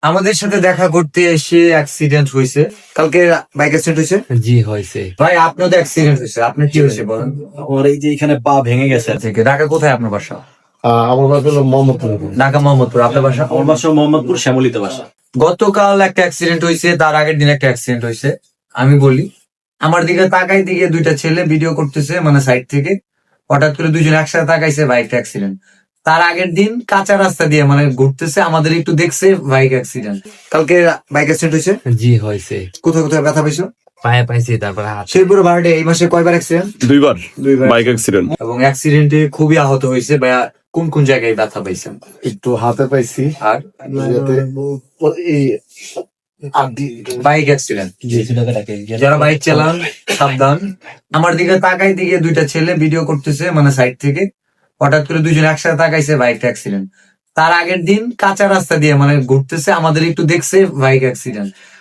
আমাদের সাথে দেখা করতে এসে অ্যাক্সিডেন্ট হয়েছে। কালকে বাইক অ্যাক্সিডেন্ট হয়েছে। জি হয়েছে। ভাই আপনার তো অ্যাক্সিডেন্ট হয়েছে, আপনার কি হয়েছে বলেন? আমার এই যে এখানে পা ভেঙে গেছে। থেকে ঢাকা কোথায় আপনার বাসা? আমার বাসা হলো মোহাম্মদপুর। ঢাকা মোহাম্মদপুর। আপনার বাসা? আমার বাসা মোহাম্মদপুর, শ্যামলিতে বাসা। গতকাল একটা অ্যাক্সিডেন্ট হয়েছে, তার আগের দিন একটা অ্যাক্সিডেন্ট হয়েছে। আমি বলি, আমার দিকে তাকাই দিকে দুইটা ছেলে ভিডিও করতেছে, মানে সাইড থেকে হঠাৎ করে দুইজন একসাথে তাকাইছে, বাইকটা অ্যাক্সিডেন্ট। তার আগের দিন কাঁচা রাস্তা দিয়ে মানে ঘুরতেছে, আমাদের একটু দেখছে, বাইক অ্যাক্সিডেন্ট। কালকে বাইক অ্যাক্সিডেন্ট হয়েছে। জি হয়েছে। কোথায় কোথায় ব্যথা পাইছো? পায়ে পাইছি, তারপরে হাত। শেরপুর বারডে এই মাসে কয়বার অ্যাক্সিডেন্ট? দুইবার দুইবার। Bike accident. এবং অ্যাক্সিডেন্টে খুবই আহত হয়েছে। বা কোন কোন জায়গায় ব্যথা পাইছেন? একটু হাতে পাইছি আর ইয়াতে, এই বাইক অ্যাক্সিডেন্ট। যারা বাইক চালান সাবধান। আমার দিকে তাকাই দিকে দুইটা ছেলে ভিডিও করতেছে, মানে সাইড থেকে হঠাৎ করে দুইজন একসাথে তাকাইছে, বাইকটা অ্যাক্সিডেন্ট। তার আগের দিন কাঁচা রাস্তা দিয়ে মানে ঘুরতেছে, আমাদের একটু দেখছে, বাইক অ্যাক্সিডেন্ট।